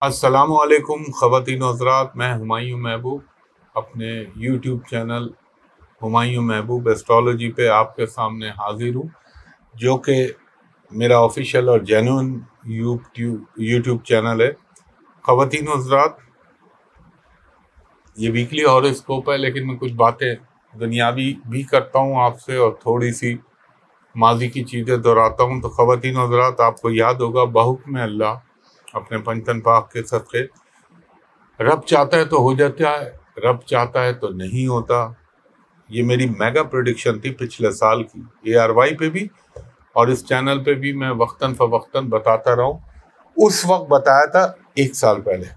السلام علیکم خواتین و حضرات، میں ہمایوں محبوب اپنے یوٹیوب چینل ہمایوں محبوب ایسٹرالوجی پہ آپ کے سامنے حاضر ہوں، جو کہ میرا آفیشیل اور جینوئن یوٹیوب چینل ہے۔ خواتین و حضرات، یہ ویکلی ہاروسکوپ ہے، لیکن میں کچھ باتیں دنیاوی بھی کرتا ہوں آپ سے اور تھوڑی سی ماضی کی چیزیں دہراتا ہوں۔ تو خواتین و حضرات، آپ کو یاد ہوگا بحکم اللہ اپنے پنجتن پاک کے صدقے، رب چاہتا ہے تو ہو جاتا ہے، رب چاہتا ہے تو نہیں ہوتا۔ یہ میری میگا پریڈکشن تھی پچھلے سال کی، ARY پہ بھی اور اس چینل پہ بھی میں وقتاً فوقتاً بتاتا رہا ہوں۔ اس وقت بتایا تھا 1 سال پہلے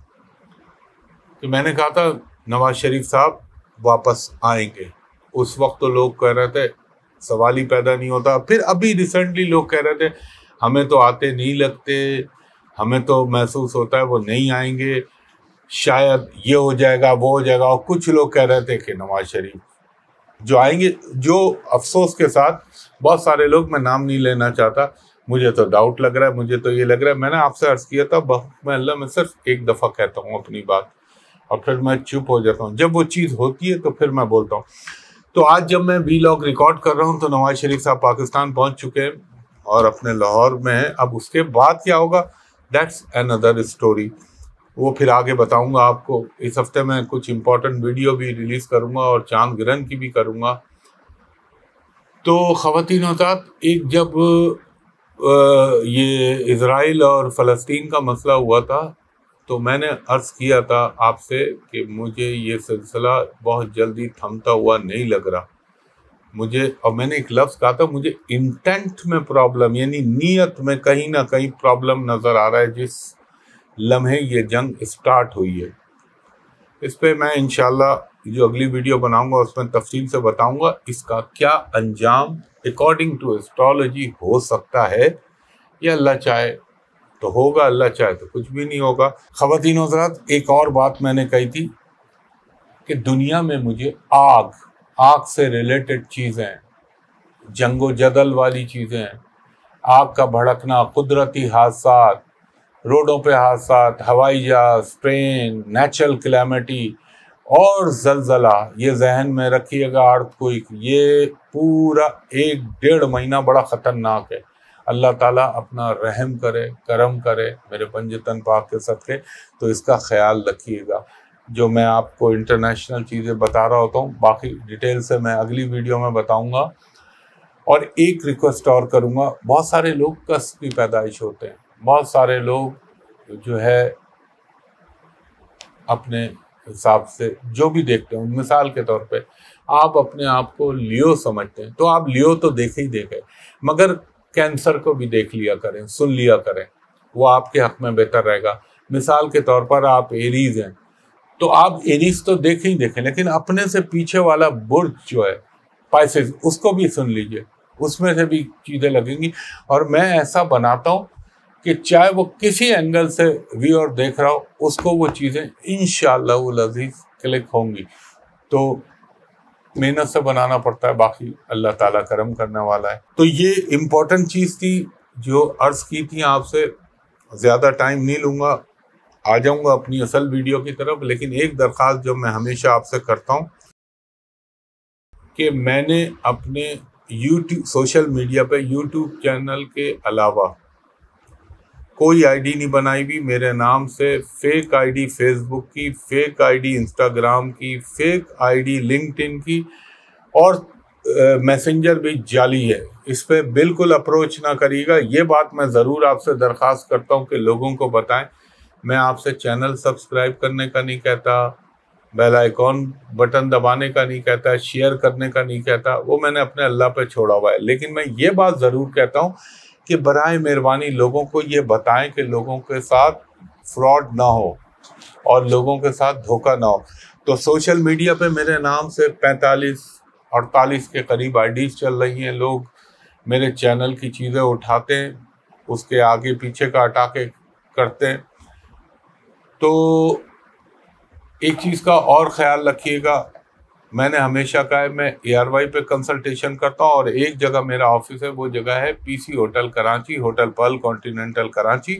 کہ میں نے کہا تھا نواز شریف صاحب واپس آئیں گے۔ اس وقت تو لوگ کہہ رہے تھے سوال ہی پیدا نہیں ہوتا۔ پھر ابھی ریسنٹلی لوگ کہہ رہے تھے ہمیں تو آتے نہیں لگتے، ہمیں تو محسوس ہوتا ہے وہ نہیں آئیں گے، شاید یہ ہو جائے گا وہ ہو جائے گا۔ اور کچھ لوگ کہہ رہے تھے کہ نواز شریف جو آئیں گے، جو افسوس کے ساتھ بہت سارے لوگ، میں نام نہیں لینا چاہتا، مجھے تو ڈاؤٹ لگ رہا ہے، مجھے تو یہ لگ رہا ہے، میں نے آپ سے عرض کیا تھا بحکم اللہ میں صرف ایک دفعہ کہتا ہوں اپنی بات اور پھر میں چپ ہو جاتا ہوں، جب وہ چیز ہوتی ہے تو پھر میں بولتا ہوں۔ تو آج جب میں ویلاگ ریکارڈ کر رہا ہوں تو نواز شریف صاحب پاکستان پہنچ چکے ہیں اور اپنے لاہور میں ہیں۔ اب اس کے بعد کیا ہوگا، دیٹس another اسٹوری، وہ پھر آگے بتاؤں گا آپ کو۔ اس ہفتے میں کچھ امپورٹنٹ ویڈیو بھی ریلیز کروں گا اور چاند گرہن کی بھی کروں گا۔ تو خواتین و حضرات، ایک جب یہ اسرائیل اور فلسطین کا مسئلہ ہوا تھا تو میں نے عرض کیا تھا آپ سے کہ مجھے یہ سلسلہ بہت جلدی تھمتا ہوا نہیں لگ رہا مجھے، اور میں نے ایک لفظ کہا تھا مجھے انٹینٹ میں پرابلم، یعنی نیت میں کہیں نہ کہیں پرابلم نظر آ رہا ہے جس لمحے یہ جنگ اسٹارٹ ہوئی ہے۔ اس پہ میں انشاءاللہ جو اگلی ویڈیو بناؤں گا اس میں تفصیل سے بتاؤں گا اس کا کیا انجام اکارڈنگ ٹو ایسٹرالوجی ہو سکتا ہے، یا اللہ چاہے تو ہوگا، اللہ چاہے تو کچھ بھی نہیں ہوگا۔ خواتین و حضرات، ایک اور بات میں نے کہی تھی کہ دنیا میں مجھے آگ سے ریلیٹڈ چیزیں، جنگ و جدل والی چیزیں، آگ کا بھڑکنا، قدرتی حادثات، روڈوں پہ حادثات، ہوائی جہاز، ٹرین، نیچرل کلیمٹی اور زلزلہ، یہ ذہن میں رکھیے گا، ارتھکوئک، یہ پورا 1-1.5 مہینہ بڑا خطرناک ہے۔ اللہ تعالیٰ اپنا رحم کرے، کرم کرے میرے پنجتن پاک کے صدقے، تو اس کا خیال رکھیے گا۔ جو میں آپ کو انٹرنیشنل چیزیں بتا رہا ہوتا ہوں، باقی ڈیٹیل سے میں اگلی ویڈیو میں بتاؤں گا۔ اور ایک ریکویسٹ اور کروں گا، بہت سارے لوگ کسب کی پیدائش ہوتے ہیں، بہت سارے لوگ جو ہے اپنے حساب سے جو بھی دیکھتے ہیں، مثال کے طور پہ آپ اپنے آپ کو لیو سمجھتے ہیں تو آپ لیو تو دیکھے ہی دیکھے، مگر کینسر کو بھی دیکھ لیا کریں، سن لیا کریں، وہ آپ کے حق میں بہتر رہے گا۔ مثال کے طور پر آپ ایریز ہیں تو آپ ایریز تو دیکھیں ہی دیکھیں، لیکن اپنے سے پیچھے والا برج جو ہے پائسز، اس کو بھی سن لیجئے، اس میں سے بھی چیزیں لگیں گی۔ اور میں ایسا بناتا ہوں کہ چاہے وہ کسی اینگل سے ویور دیکھ رہا ہو، اس کو وہ چیزیں انشاءاللہ العزیز کلک ہوں گی۔ تو محنت سے بنانا پڑتا ہے، باقی اللہ تعالیٰ کرم کرنے والا ہے۔ تو یہ امپورٹنٹ چیز تھی جو عرض کی تھی آپ سے، زیادہ ٹائم نہیں لوں گا، آ جاؤں گا اپنی اصل ویڈیو کی طرف۔ لیکن ایک درخواست جو میں ہمیشہ آپ سے کرتا ہوں کہ میں نے اپنے یوٹیوب سوشل میڈیا پہ یوٹیوب چینل کے علاوہ کوئی آئی ڈی نہیں بنائی بھی میرے نام سے، فیک آئی ڈی فیس بک کی، فیک آئی ڈی انسٹاگرام کی، فیک آئی ڈی لنکڈ ان کی، اور میسنجر بھی جعلی ہے، اس پہ بالکل اپروچ نہ کریے گا۔ یہ بات میں ضرور آپ سے درخواست کرتا ہوں کہ لوگوں کو بتائیں۔ میں آپ سے چینل سبسکرائب کرنے کا نہیں کہتا، بیل آئیکن بٹن دبانے کا نہیں کہتا، شیئر کرنے کا نہیں کہتا، وہ میں نے اپنے اللہ پہ چھوڑا ہوا ہے۔ لیکن میں یہ بات ضرور کہتا ہوں کہ برائے مہربانی لوگوں کو یہ بتائیں کہ لوگوں کے ساتھ فراڈ نہ ہو اور لوگوں کے ساتھ دھوکہ نہ ہو۔ تو سوشل میڈیا پہ میرے نام سے 45-48 کے قریب آئی ڈیز چل رہی ہیں، لوگ میرے چینل کی چیزیں اٹھاتے ہیں، اس کے آگے پیچھے کا ہٹا کے کرتے ہیں۔ تو ایک چیز کا اور خیال رکھیے گا، میں نے ہمیشہ کہا ہے میں ARY پہ کنسلٹیشن کرتا ہوں، اور ایک جگہ میرا آفس ہے، وہ جگہ ہے PC hotel Karachi, hotel Pearl continental Karachi.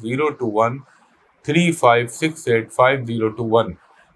021-3568-5021।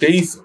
23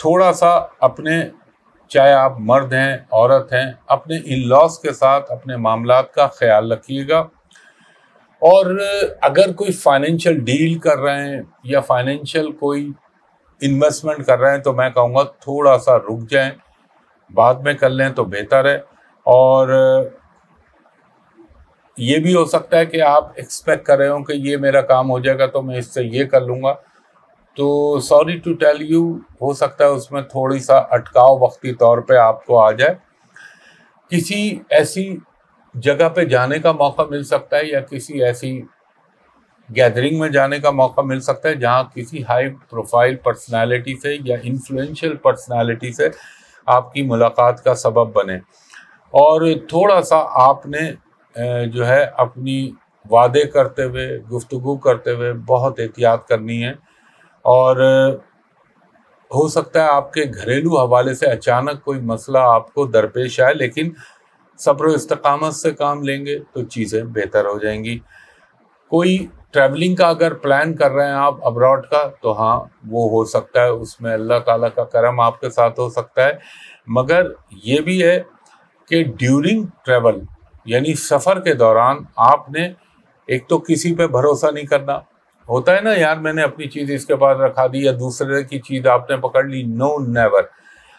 تھوڑا سا اپنے، چاہے آپ مرد ہیں عورت ہیں، اپنے ان لاز کے ساتھ اپنے معاملات کا خیال رکھیے گا. اور اگر کوئی فائنینشیل ڈیل کر رہے ہیں یا فائنینشیل کوئی انویسٹمنٹ کر رہے ہیں تو میں کہوں گا تھوڑا سا رک جائیں، بعد میں کر لیں تو بہتر ہے. اور یہ بھی ہو سکتا ہے کہ آپ ایکسپیکٹ کر رہے ہوں کہ یہ میرا کام ہو جائے گا تو میں اس سے یہ کر لوں گا، تو سوری ٹو ٹیل یو، ہو سکتا ہے اس میں تھوڑی سا اٹکاؤ وقتی طور پہ آپ کو آ جائے. کسی ایسی جگہ پہ جانے کا موقع مل سکتا ہے یا کسی ایسی گیدرنگ میں جانے کا موقع مل سکتا ہے جہاں کسی ہائی پروفائل پرسنالٹی سے یا انفلوئنشل پرسنالٹی سے آپ کی ملاقات کا سبب بنے. اور تھوڑا سا آپ نے جو ہے اپنی وعدے کرتے ہوئے، گفتگو کرتے ہوئے بہت احتیاط کرنی ہے. اور ہو سکتا ہے آپ کے گھریلو حوالے سے اچانک کوئی مسئلہ آپ کو درپیش آئے، لیکن صبر و استقامت سے کام لیں گے تو چیزیں بہتر ہو جائیں گی. کوئی ٹریولنگ کا اگر پلان کر رہے ہیں آپ ابراڈ کا، تو ہاں وہ ہو سکتا ہے، اس میں اللہ تعالیٰ کا کرم آپ کے ساتھ ہو سکتا ہے. مگر یہ بھی ہے کہ ڈیورنگ ٹریول یعنی سفر کے دوران آپ نے ایک تو کسی پہ بھروسہ نہیں کرنا. ہوتا ہے نا یار، میں نے اپنی چیز اس کے پاس رکھا دی یا دوسرے کی چیز آپ نے پکڑ لی. نو نیور،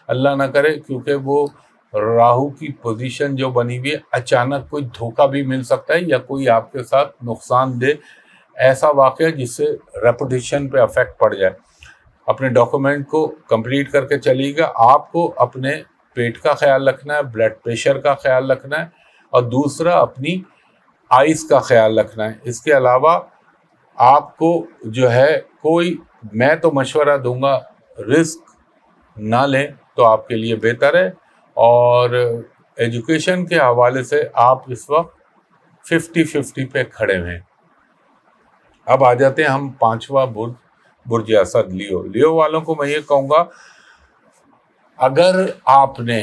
اللہ نہ کرے، کیونکہ وہ راہو کی پوزیشن جو بنی ہوئی ہے، اچانک کوئی دھوکہ بھی مل سکتا ہے یا کوئی آپ کے ساتھ نقصان دہ ایسا واقعہ جس سے ریپوٹیشن پہ افیکٹ پڑ جائے. اپنے ڈاکومنٹ کو کمپلیٹ کر کے چلیے گا. آپ کو اپنے پیٹ کا خیال رکھنا ہے، بلڈ پریشر کا خیال رکھنا ہے، اور دوسرا اپنی آئز کا خیال رکھنا ہے. اس کے علاوہ آپ کو جو ہے کوئی، میں تو مشورہ دوں گا رسک نہ لیں تو آپ کے لیے بہتر ہے. اور ایجوکیشن کے حوالے سے آپ اس وقت 50-50 پہ کھڑے ہیں. اب آ جاتے ہیں ہم 5واں برج اسد لیو والوں کو میں یہ کہوں گا، اگر آپ نے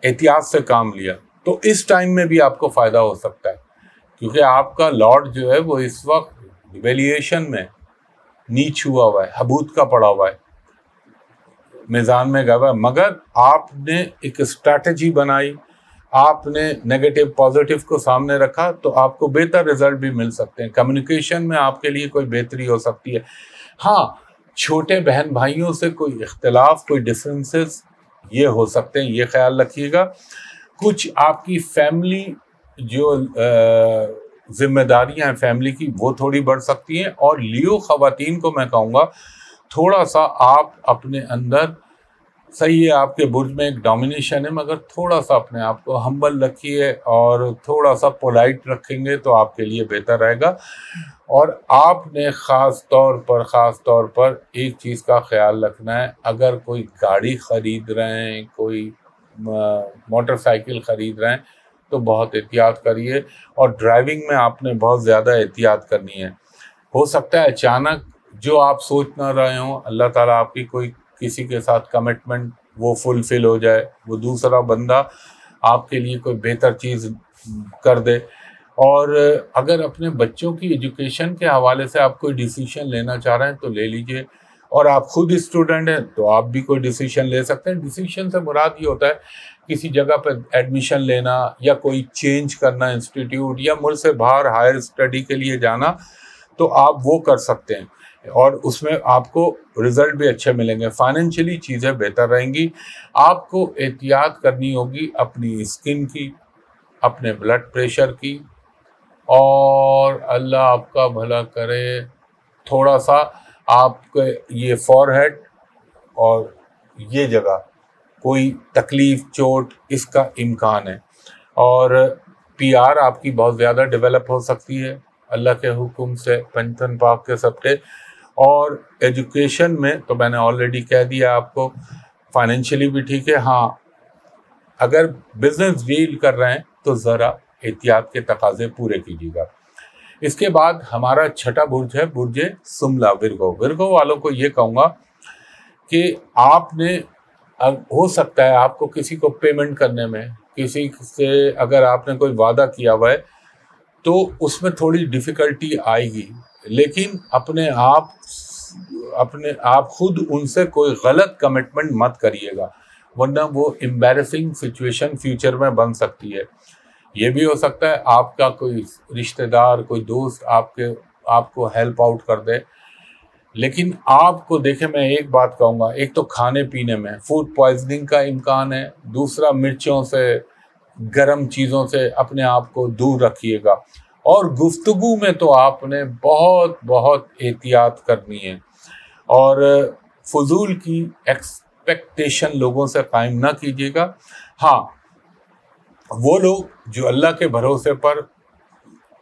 احتیاط سے کام لیا تو اس ٹائم میں بھی آپ کو فائدہ ہو سکتا ہے، کیونکہ آپ کا لارڈ جو ہے وہ اس وقت ویلیشن میں نیچ ہوا ہوا ہے، حبوط کا پڑا ہوا ہے، میزان میں گیا ہوا ہے. مگر آپ نے ایک اسٹریٹجی بنائی، آپ نے نیگیٹو پازیٹیو کو سامنے رکھا تو آپ کو بہتر رزلٹ بھی مل سکتے ہیں. کمیونیکیشن میں آپ کے لیے کوئی بہتری ہو سکتی ہے. ہاں، چھوٹے بہن بھائیوں سے کوئی اختلاف، کوئی ڈفرینسز یہ ہو سکتے ہیں، یہ خیال رکھیے گا. کچھ آپ کی فیملی جو ذمہ داریاں ہیں فیملی کی، وہ تھوڑی بڑھ سکتی ہیں. اور لیو خواتین کو میں کہوں گا تھوڑا سا آپ اپنے اندر، صحیح ہے آپ کے برج میں ایک ڈومینیشن ہے، مگر تھوڑا سا اپنے آپ کو ہمبل رکھیے اور تھوڑا سا پولائٹ رکھیں گے تو آپ کے لیے بہتر رہے گا. اور آپ نے خاص طور پر ایک چیز کا خیال رکھنا ہے، اگر کوئی گاڑی خرید رہے ہیں، کوئی موٹر سائیکل خرید رہے ہیں تو بہت احتیاط کریے. اور ڈرائیونگ میں آپ نے بہت زیادہ احتیاط کرنی ہے. ہو سکتا ہے اچانک جو آپ سوچ نہ رہے ہوں، اللہ تعالیٰ آپ کی کوئی کسی کے ساتھ کمٹمنٹ وہ فلفل ہو جائے، وہ دوسرا بندہ آپ کے لیے کوئی بہتر چیز کر دے. اور اگر اپنے بچوں کی ایجوکیشن کے حوالے سے آپ کوئی ڈیسیشن لینا چاہ رہے ہیں تو لے لیجئے. اور آپ خود اسٹوڈنٹ ہیں تو آپ بھی کوئی ڈیسیشن لے سکتے ہیں. ڈیسیشن سے مراد یہ ہوتا ہے کسی جگہ پہ ایڈمیشن لینا یا کوئی چینج کرنا انسٹیٹیوٹ یا ملک سے باہر ہائر اسٹڈی کے لیے جانا، تو آپ وہ کر سکتے ہیں اور اس میں آپ کو رزلٹ بھی اچھے ملیں گے. فائنینشلی چیزیں بہتر رہیں گی. آپ کو احتیاط کرنی ہوگی اپنی اسکن کی، اپنے بلڈ پریشر کی، اور اللہ آپ کا بھلا کرے تھوڑا سا آپ کے یہ فور ہیڈ اور یہ جگہ کوئی تکلیف، چوٹ، اس کا امکان ہے. اور پی آر آپ کی بہت زیادہ ڈیولپ ہو سکتی ہے اللہ کے حکم سے، پنجتن پاک کے صدقے. اور ایجوکیشن میں تو میں نے آلریڈی کہہ دیا آپ کو، فائنینشلی بھی ٹھیک ہے. ہاں، اگر بزنس ڈیل کر رہے ہیں تو ذرا احتیاط کے تقاضے پورے کیجیے گا. اس کے بعد ہمارا 6واں برج ہے برج سملا، ورگو والوں کو یہ کہوں گا کہ آپ نے، ہو سکتا ہے آپ کو کسی کو پیمنٹ کرنے میں، کسی سے اگر آپ نے کوئی وعدہ کیا ہوا ہے تو اس میں تھوڑی ڈیفیکلٹی آئے گی، لیکن اپنے آپ آپ خود ان سے کوئی غلط کمٹمنٹ مت کریے گا، ورنہ وہ امبیرسنگ سچویشن فیوچر میں بن سکتی ہے۔ یہ بھی ہو سکتا ہے آپ کا کوئی رشتہ دار، کوئی دوست آپ کو ہیلپ آؤٹ کر دے، لیکن آپ کو دیکھیں، میں ایک بات کہوں گا، ایک تو کھانے پینے میں فوڈ پوائزننگ کا امکان ہے، دوسرا مرچوں سے، گرم چیزوں سے اپنے آپ کو دور رکھیے گا، اور گفتگو میں تو آپ نے بہت بہت احتیاط کرنی ہے، اور فضول کی ایکسپیکٹیشن لوگوں سے قائم نہ کیجیے گا۔ ہاں، وہ لوگ جو اللہ کے بھروسے پر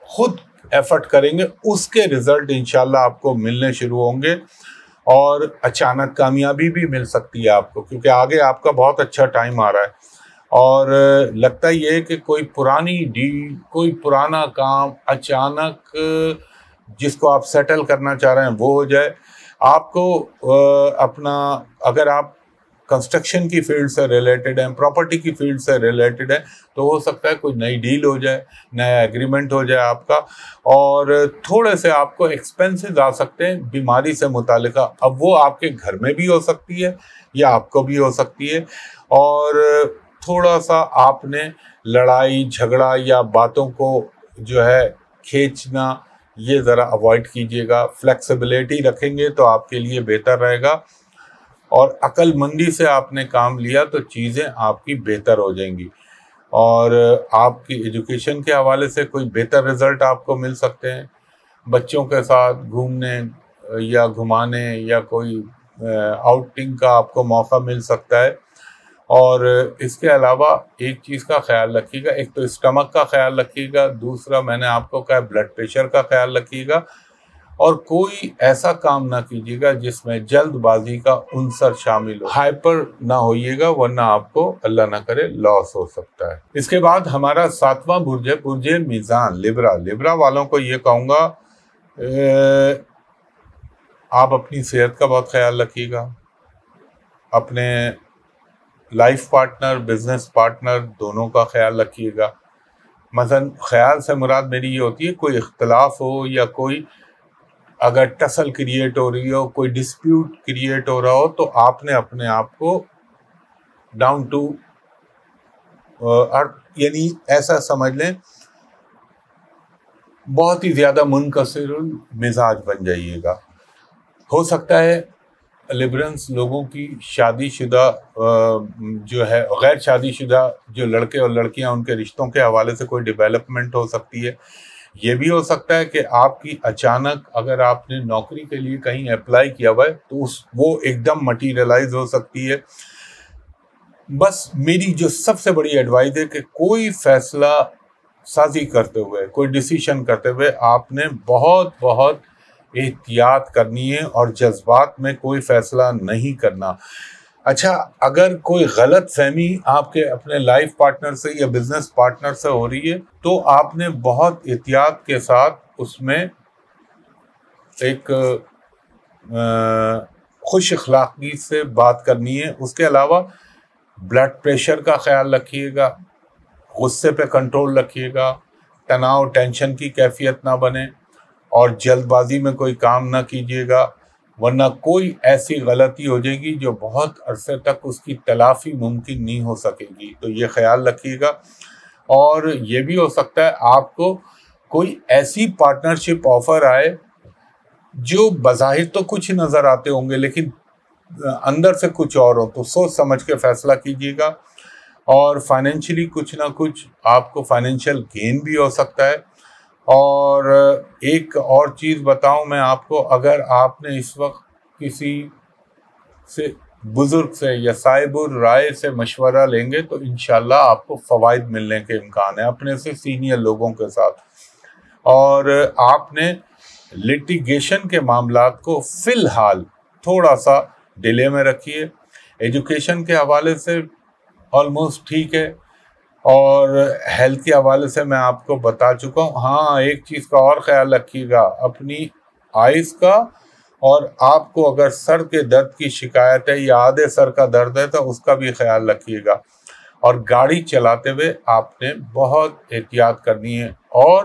خود ایفرٹ کریں گے، اس کے رزلٹ انشاءاللہ آپ کو ملنے شروع ہوں گے، اور اچانک کامیابی بھی مل سکتی ہے آپ کو، کیونکہ آگے آپ کا بہت اچھا ٹائم آ رہا ہے، اور لگتا یہ ہے کہ کوئی پرانی ڈیل، کوئی پرانا کام اچانک جس کو آپ سیٹل کرنا چاہ رہے ہیں وہ ہو جائے۔ آپ کو اپنا، اگر آپ کنسٹرکشن کی فیلڈ سے ریلیٹڈ ہیں، پراپرٹی کی فیلڈ سے ریلیٹڈ ہے، تو ہو سکتا ہے کوئی نئی ڈیل ہو جائے، نیا ایگریمنٹ ہو جائے آپ کا، اور تھوڑے سے آپ کو ایکسپینسز آ سکتے ہیں بیماری سے متعلقہ، اب وہ آپ کے گھر میں بھی ہو سکتی ہے یا آپ کو بھی ہو سکتی ہے، اور تھوڑا سا آپ نے لڑائی جھگڑا یا باتوں کو جو ہے کھینچنا، یہ ذرا اوائڈ کیجیے گا۔ فلیکسیبلٹی رکھیں گے تو آپ کے لیے بہتر رہے گا، اور عقل مندی سے آپ نے کام لیا تو چیزیں آپ کی بہتر ہو جائیں گی، اور آپ کی ایجوکیشن کے حوالے سے کوئی بہتر رزلٹ آپ کو مل سکتے ہیں۔ بچوں کے ساتھ گھومنے یا گھمانے یا کوئی آؤٹنگ کا آپ کو موقع مل سکتا ہے، اور اس کے علاوہ ایک چیز کا خیال رکھیے گا، ایک تو اسٹمک کا خیال رکھیے گا، دوسرا میں نے آپ کو کہا بلڈ پریشر کا خیال رکھیے گا، اور کوئی ایسا کام نہ کیجیے گا جس میں جلد بازی کا عنصر شامل ہو، ہائپر نہ ہوئیے گا، ورنہ آپ کو اللہ نہ کرے لاس ہو سکتا ہے۔ اس کے بعد ہمارا 7واں برج ہے برج میزان، لبرا والوں کو یہ کہوں گا، آپ اپنی صحت کا بہت خیال رکھیے گا، اپنے لائف پارٹنر، بزنس پارٹنر دونوں کا خیال رکھیے گا۔ مثلا خیال سے مراد میری یہ ہوتی ہے کوئی اختلاف ہو یا کوئی اگر ٹسل کریٹ ہو رہی ہو، کوئی ڈسپیوٹ کریٹ ہو رہا ہو، تو آپ نے اپنے آپ کو ڈاؤن ٹو یعنی ایسا سمجھ لیں بہت ہی زیادہ منکسر مزاج بن جائیے گا۔ ہو سکتا ہے لیبرنس لوگوں کی شادی شدہ جو ہے، غیر شادی شدہ جو لڑکے اور لڑکیاں، ان کے رشتوں کے حوالے سے کوئی ڈیولپمنٹ ہو سکتی ہے۔ یہ بھی ہو سکتا ہے کہ آپ کی اچانک اگر آپ نے نوکری کے لیے کہیں اپلائی کیا ہوا ہے تو وہ ایک دم مٹیریلائز ہو سکتی ہے۔ بس میری جو سب سے بڑی ایڈوائز ہے کہ کوئی فیصلہ سازی کرتے ہوئے، کوئی ڈیسیشن کرتے ہوئے آپ نے بہت بہت احتیاط کرنی ہے، اور جذبات میں کوئی فیصلہ نہیں کرنا۔ اچھا، اگر کوئی غلط فہمی آپ کے اپنے لائف پارٹنر سے یا بزنس پارٹنر سے ہو رہی ہے تو آپ نے بہت احتیاط کے ساتھ اس میں ایک خوش اخلاقی سے بات کرنی ہے۔ اس کے علاوہ بلڈ پریشر کا خیال رکھیے گا، غصے پہ کنٹرول رکھیے گا، تناؤ ٹینشن کی کیفیت نہ بنے، اور جلد بازی میں کوئی کام نہ کیجیے گا، ورنہ کوئی ایسی غلطی ہو جائے گی جو بہت عرصے تک اس کی تلافی ممکن نہیں ہو سکے گی، تو یہ خیال رکھیے گا۔ اور یہ بھی ہو سکتا ہے آپ کو کوئی ایسی پارٹنرشپ آفر آئے جو بظاہر تو کچھ نظر آتے ہوں گے لیکن اندر سے کچھ اور ہو، تو سوچ سمجھ کے فیصلہ کیجیے گا، اور فائنینشلی کچھ نہ کچھ آپ کو فائنینشیل گین بھی ہو سکتا ہے۔ اور ایک اور چیز بتاؤں میں آپ کو، اگر آپ نے اس وقت کسی سے بزرگ سے یا صاحب الرائے سے مشورہ لیں گے تو انشاءاللہ آپ کو فوائد ملنے کے امکان ہے اپنے سے سینئر لوگوں کے ساتھ، اور آپ نے لٹیگیشن کے معاملات کو فی الحال تھوڑا سا ڈیلے میں رکھیے۔ ایجوکیشن کے حوالے سے آلموسٹ ٹھیک ہے، اور ہیلتھ کے حوالے سے میں آپ کو بتا چکا ہوں۔ ہاں، ایک چیز کا اور خیال رکھیے گا، اپنی آئز کا، اور آپ کو اگر سر کے درد کی شکایت ہے یا آدھے سر کا درد ہے تو اس کا بھی خیال رکھیے گا، اور گاڑی چلاتے ہوئے آپ نے بہت احتیاط کرنی ہے، اور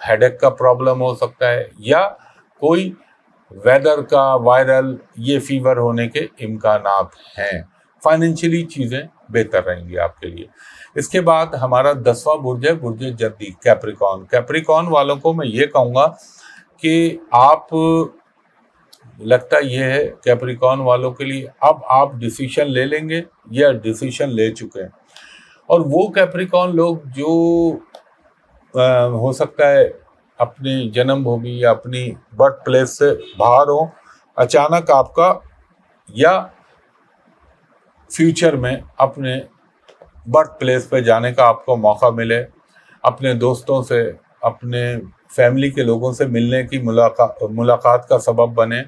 ہیڈیک کا پرابلم ہو سکتا ہے یا کوئی ویدر کا وائرل یہ فیور ہونے کے امکانات ہیں. فائنینشلی چیزیں بہتر رہیں گی آپ کے لیے. اس کے بعد ہمارا 10واں برج ہے برج جدی کیپریکون. کیپریکون والوں کو میں یہ کہوں گا کہ آپ لگتا یہ ہے کیپریکون والوں کے لیے اب آپ ڈیسیشن لے لیں گے یا ڈیسیشن لے چکے ہیں. اور وہ کیپریکون لوگ جو ہو سکتا ہے اپنی جنم بھومی یا اپنی برتھ پلیس سے باہر ہوں, اچانک آپ کا یا فیوچر میں اپنے برتھ پلیس پہ جانے کا آپ کو موقع ملے, اپنے دوستوں سے اپنے فیملی کے لوگوں سے ملنے کی ملاقات کا سبب بنے,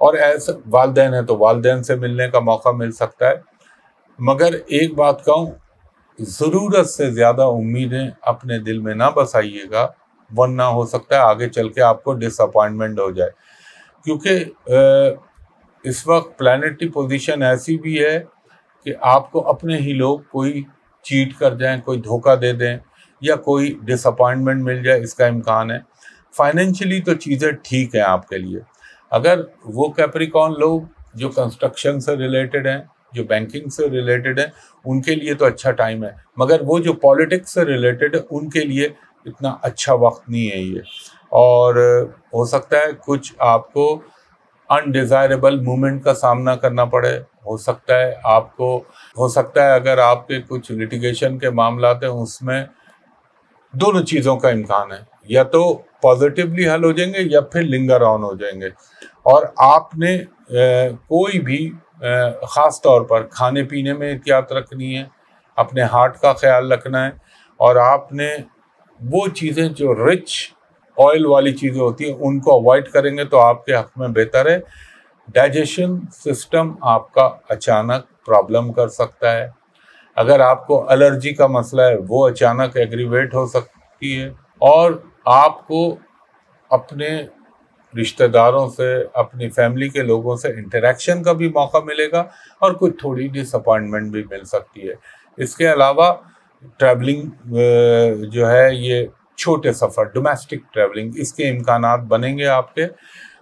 اور ایسے والدین ہیں تو والدین سے ملنے کا موقع مل سکتا ہے. مگر ایک بات کہوں, ضرورت سے زیادہ امیدیں اپنے دل میں نہ بسائیے گا, ورنہ ہو سکتا ہے آگے چل کے آپ کو ڈس اپوائنٹمنٹ ہو جائے. کیونکہ اس وقت پلانٹری پوزیشن ایسی بھی ہے کہ آپ کو اپنے ہی لوگ کوئی چیٹ کر جائیں, کوئی دھوکہ دے دیں یا کوئی ڈس اپوائنٹمنٹ مل جائے, اس کا امکان ہے. فائنینشلی تو چیزیں ٹھیک ہیں آپ کے لیے. اگر وہ کیپریکون لوگ جو کنسٹرکشن سے ریلیٹڈ ہیں, جو بینکنگ سے ریلیٹڈ ہیں, ان کے لیے تو اچھا ٹائم ہے. مگر وہ جو پالیٹکس سے ریلیٹڈ ہے ان کے لیے اتنا اچھا وقت نہیں ہے یہ. اور ہو سکتا ہے کچھ آپ کو انڈیزائربل موومنٹ کا سامنا کرنا پڑے. ہو سکتا ہے اگر آپ کے کچھ لیٹیگیشن کے معاملات ہیں اس میں دونوں چیزوں کا امکان ہے, یا تو پازیٹیولی حل ہو جائیں گے یا پھر لنگر آن ہو جائیں گے. اور آپ نے کوئی بھی خاص طور پر کھانے پینے میں احتیاط رکھنی ہے, اپنے ہارٹ کا خیال رکھنا ہے, اور آپ نے وہ چیزیں جو رچ آئل والی چیزیں ہوتی ہیں ان کو اوائڈ کریں گے تو آپ کے حق میں بہتر ہے. ڈائجیشن سسٹم آپ کا اچانک پرابلم کر سکتا ہے. اگر آپ کو الرجی کا مسئلہ ہے وہ اچانک ایگریویٹ ہو سکتی ہے, اور آپ کو اپنے رشتہ داروں سے اپنی فیملی کے لوگوں سے انٹریکشن کا بھی موقع ملے گا, اور کچھ تھوڑی ڈس اپوائنٹمنٹ بھی مل سکتی ہے. اس کے علاوہ ٹریولنگ جو ہے یہ چھوٹے سفر ڈومیسٹک ٹریولنگ اس کے امکانات بنیں گے آپ کے.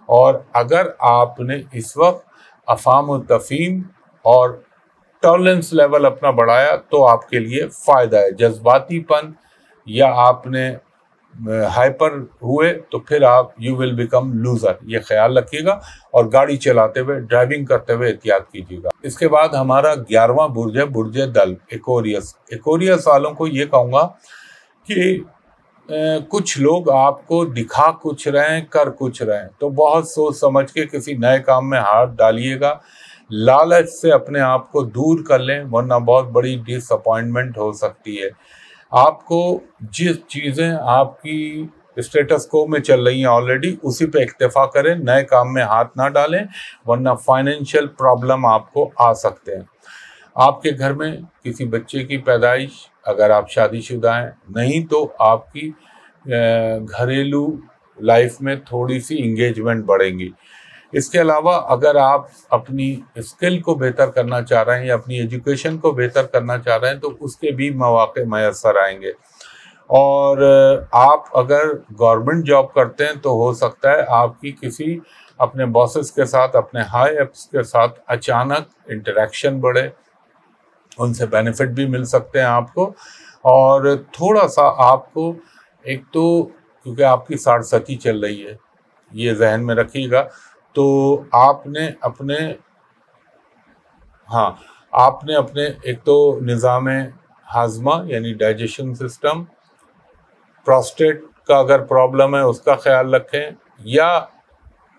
اور اگر آپ نے اس وقت افہام و تفہیم اور ٹالرنس لیول اپنا بڑھایا تو آپ کے لیے فائدہ ہے. جذباتی پن یا آپ نے ہائپر ہوئے تو پھر آپ یو ول بیکم لوزر, یہ خیال رکھیے گا. اور گاڑی چلاتے ہوئے ڈرائیونگ کرتے ہوئے احتیاط کیجیے گا. اس کے بعد ہمارا 11واں برج ہے برج دل ایکوریس. ایکوریس والوں کو یہ کہوں گا کہ کچھ لوگ آپ کو دکھا کچھ رہے ہیں کر کچھ رہے ہیں, تو بہت سوچ سمجھ کے کسی نئے کام میں ہاتھ ڈالیے گا. لالچ سے اپنے آپ کو دور کر لیں, ورنہ بہت بڑی ڈس اپوائنٹمنٹ ہو سکتی ہے. آپ کو جس چیزیں آپ کی اسٹیٹس کو میں چل رہی ہیں آلریڈی اسی پہ اکتفا کریں, نئے کام میں ہاتھ نہ ڈالیں, ورنہ فائنینشیل پرابلم آپ کو آ سکتے ہیں. آپ کے گھر میں کسی بچے کی پیدائش, اگر آپ شادی شدہ ہیں, نہیں تو آپ کی گھریلو لائف میں تھوڑی سی انگیجمنٹ بڑھیں گی. اس کے علاوہ اگر آپ اپنی اسکل کو بہتر کرنا چاہ رہے ہیں یا اپنی ایجوکیشن کو بہتر کرنا چاہ رہے ہیں تو اس کے بھی مواقع میسر آئیں گے. اور آپ اگر گورنمنٹ جاب کرتے ہیں تو ہو سکتا ہے آپ کی کسی اپنے باسز کے ساتھ, اپنے ہائی اپس کے ساتھ اچانک انٹریکشن بڑھے, ان سے بینیفٹ بھی مل سکتے ہیں آپ کو. اور تھوڑا سا آپ کو ایک تو کیونکہ آپ کی 67 چل رہی ہے, یہ ذہن میں رکھیے گا, تو آپ نے اپنے ایک تو نظام ہاضمہ یعنی ڈائجیشن سسٹم, پروسٹیٹ کا اگر پرابلم ہے اس کا خیال رکھیں, یا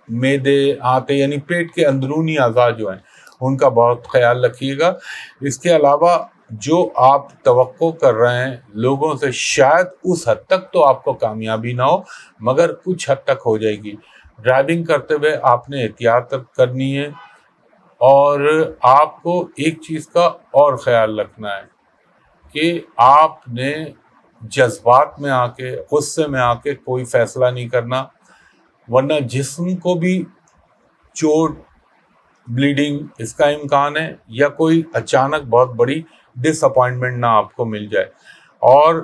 معدے آنتے یعنی پیٹ کے اندرونی اعضاء جو ہیں ان کا بہت خیال رکھیے گا. اس کے علاوہ جو آپ توقع کر رہے ہیں لوگوں سے, شاید اس حد تک تو آپ کو کامیابی نہ ہو مگر کچھ حد تک ہو جائے گی. ڈرائیونگ کرتے ہوئے آپ نے احتیاط کرنی ہے, اور آپ کو ایک چیز کا اور خیال رکھنا ہے کہ آپ نے جذبات میں آ کے, غصے میں آ کے کوئی فیصلہ نہیں کرنا, ورنہ جسم کو بھی چوٹ, بلیڈنگ اس کا امکان ہے, یا کوئی اچانک بہت بڑی ڈس اپوائنٹمنٹ نہ آپ کو مل جائے. اور